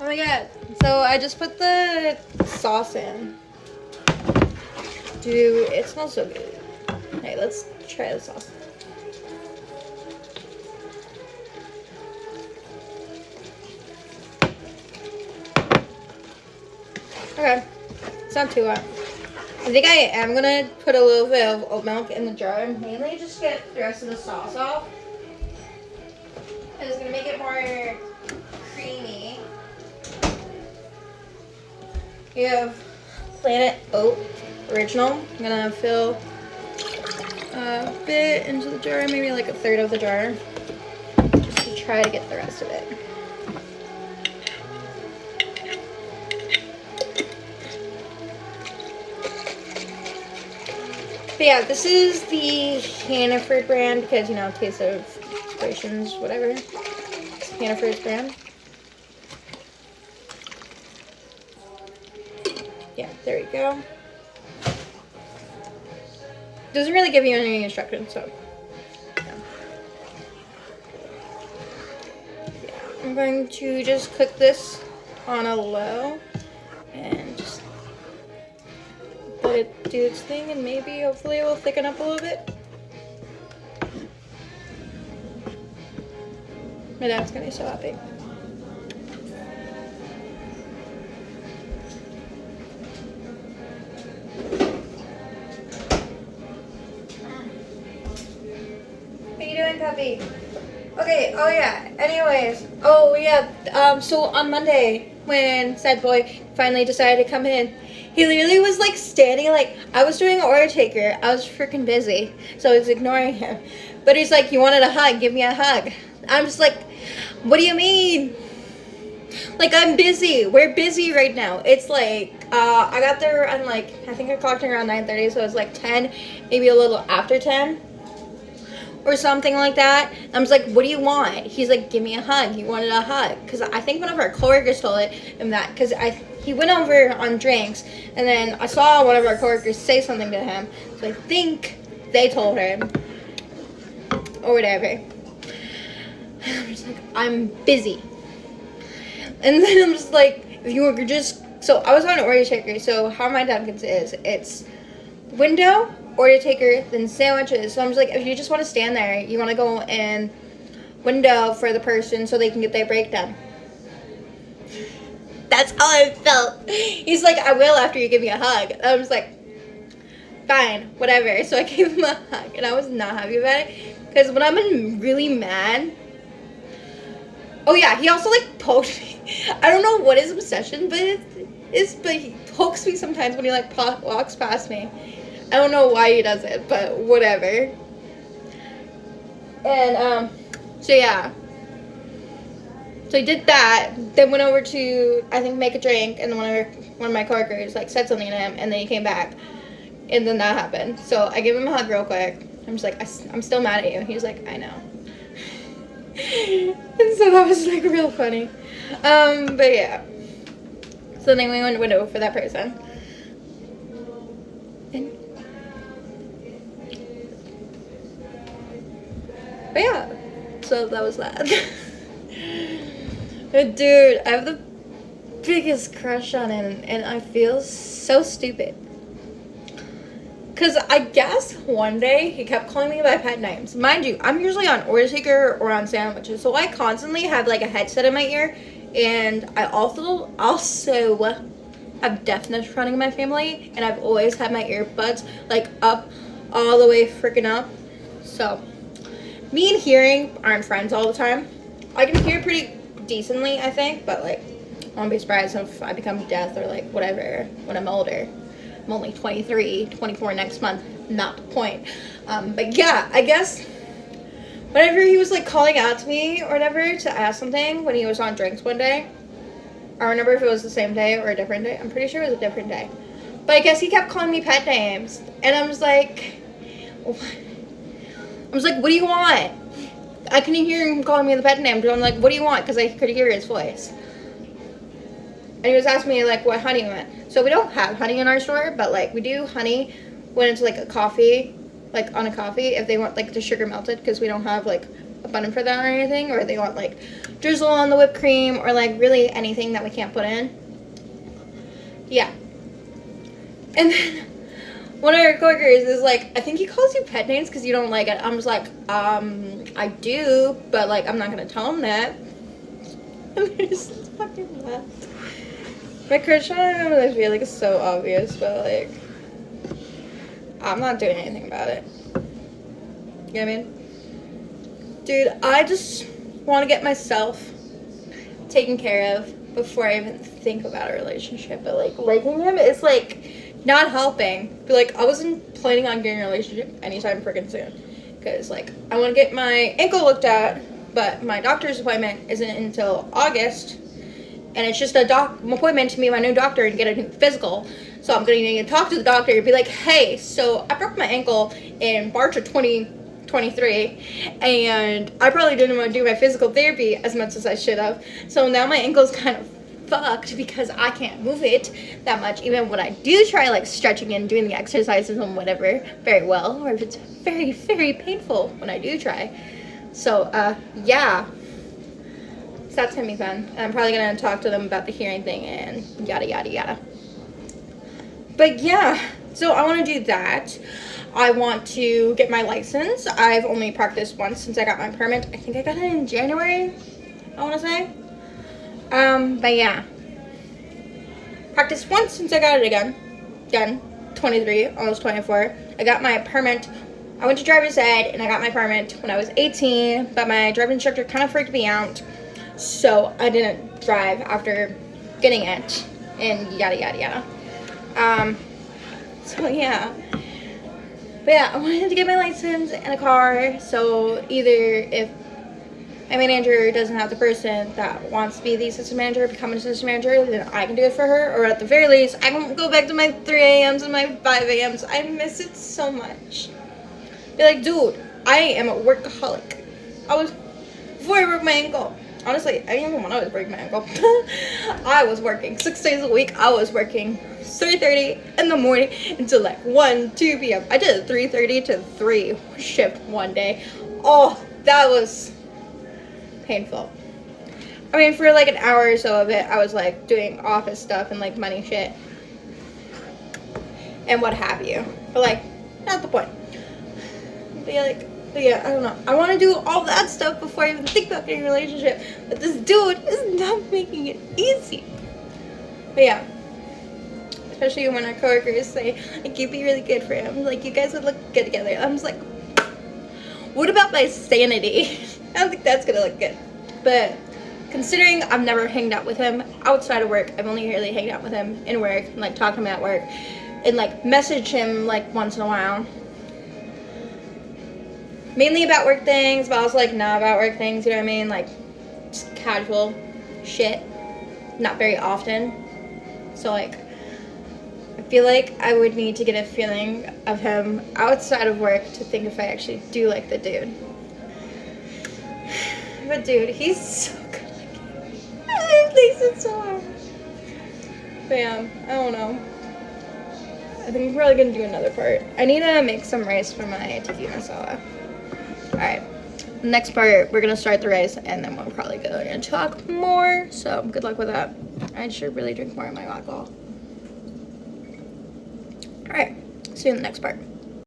Oh my god. So I just put the sauce in. Dude, it smells so good. Hey, let's try the sauce. Okay. It's not too hot. I think I am gonna put a little bit of oat milk in the jar and mainly just get the rest of the sauce off. And it's gonna make it more creamy. You have Planet Oat Original. I'm gonna fill a bit into the jar, maybe like a third of the jar, just to try to get the rest of it. But yeah, this is the Hannaford brand because, you know, Taste of Inspirations, whatever. It's Hannaford's brand. Yeah, there we go. Doesn't really give you any instructions, so. Yeah, I'm going to just cook this on a low and just let it do its thing, and maybe hopefully it will thicken up a little bit. My dad's gonna be so happy. What are you doing, puppy? Okay, oh yeah, anyways. Oh yeah, so on Monday, when said boy finally decided to come in, he literally was like standing, like, I was doing an order taker. I was freaking busy, so I was ignoring him. But he's like, you wanted a hug, give me a hug. I'm just like, what do you mean? Like, I'm busy. We're busy right now. It's like, I got there and like, I think I clocked in around 9:30, so it was like 10, maybe a little after 10. Or something like that. I was like, what do you want? He's like, give me a hug. He wanted a hug. Because I think one of our coworkers told him that. Because he went over on drinks. And then I saw one of our coworkers say something to him. So I think they told him. Or whatever. I'm just like, I'm busy. And then I'm just like, if you were just... So I was on an order taker. So how my Dunkin's is, it's window, order taker, then sandwiches. So I'm just like, if you just want to stand there, you want to go in window for the person so they can get their breakdown. That's how I felt. He's like, I will after you give me a hug. I was like, fine, whatever. So I gave him a hug, and I was not happy about it because when I'm really mad. Oh yeah, he also like poked me. I don't know what his obsession, but he pokes me sometimes when he like walks past me. I don't know why he does it, but whatever. And, so yeah. So he did that, then went over to, I think, make a drink, and then one of my coworkers, like, said something to him, and then he came back. And then that happened. So I gave him a hug real quick. I'm just like, I'm still mad at you. He's like, I know. And so that was, like, real funny. But yeah. So then we went over for that person. And but yeah, so that was that. But dude, I have the biggest crush on him, and I feel so stupid. Because I guess one day he kept calling me by pet names. Mind you, I'm usually on order taker or on sandwiches, so I constantly have like a headset in my ear, and I also have deafness running in my family, and I've always had my earbuds like up all the way freaking up. So me and hearing aren't friends all the time. I can hear pretty decently, I think, but like I won't be surprised if I become deaf or like whatever when I'm older. I'm only 23, 24 next month, not the point. But yeah, I guess whenever he was like calling out to me or whatever to ask something when he was on drinks one day, I don't remember if it was the same day or a different day. I'm pretty sure it was a different day. But I guess he kept calling me pet names, and I was like, what do you want? I couldn't hear him calling me the pet name, but I'm like, what do you want? Because I could hear his voice. And he was asking me, like, what honey went. So we don't have honey in our store, but, like, we do honey when it's, like, a coffee, like, on a coffee, if they want, like, the sugar melted, because we don't have, like, a button for that or anything, or they want like drizzle on the whipped cream, or like really anything that we can't put in. Yeah. And then one of our coworkers is like, I think he calls you pet names because you don't like it. I'm just like, I do, but like I'm not gonna tell him that. And they just fucking laughed. My crush on him, I feel like it's so obvious, but like I'm not doing anything about it. You know what I mean? Dude, I just want to get myself taken care of before I even think about a relationship. But like liking him is like not helping. But like I wasn't planning on getting a relationship anytime freaking soon. Because like I want to get my ankle looked at, but my doctor's appointment isn't until August. And it's just a appointment to meet my new doctor and get a new physical. So I'm going to need to talk to the doctor and be like, hey, so I broke my ankle in March of 2023, and I probably didn't want to do my physical therapy as much as I should have. So now my ankle's kind of fucked because I can't move it that much, even when I do try like stretching and doing the exercises and whatever very well, or if it's very, very painful when I do try. So, yeah. So that's going to be fun. And I'm probably going to talk to them about the hearing thing and yada, yada, yada. But yeah, so I want to do that. I want to get my license. I've only practiced once since I got my permit. I think I got it in January, I want to say. But yeah. Practiced once since I got it again. 23, almost 24. I got my permit. I went to driver's ed and I got my permit when I was 18, but my driving instructor kind of freaked me out. So I didn't drive after getting it and yada, yada, yada. So yeah. But yeah, I wanted to get my license and a car, so either if my manager doesn't have the person that wants to be the assistant manager, become an assistant manager, then I can do it for her, or at the very least, I can go back to my 3 a.m.s and my 5 a.m.s. I miss it so much. Be like, dude, I am a workaholic. Before I broke my ankle, honestly, I didn't even want to break my ankle. I was working 6 days a week. I was working 3:30 in the morning until like 1, 2 p.m. I did a 3:30 to 3 shift one day. Oh, that was painful. I mean, for like an hour or so of it, I was like doing office stuff and like money shit and what have you. But like, not the point. But yeah, I don't know. I want to do all that stuff before I even think about getting a relationship. But this dude is not making it easy. But yeah. Especially when our coworkers say, like, you'd be really good for him. Like, you guys would look good together. I'm just like, what about my sanity? I don't think that's gonna look good. But considering I've never hanged out with him outside of work, I've only really hanged out with him in work and like talked to him at work and like message him like once in a while. Mainly about work things, but also like not about work things, you know what I mean? Like just casual shit. Not very often. So like I feel like I would need to get a feeling of him outside of work to think if I actually do like the dude. But dude, he's so good looking. It makes it so hard. But yeah, I don't know. I think I'm probably gonna do another part. I need to make some rice for my tiki masala. Alright, next part, we're gonna start the rice and then we'll probably go and talk more. So good luck with that. I should really drink more of my alcohol. Alright, see you in the next part.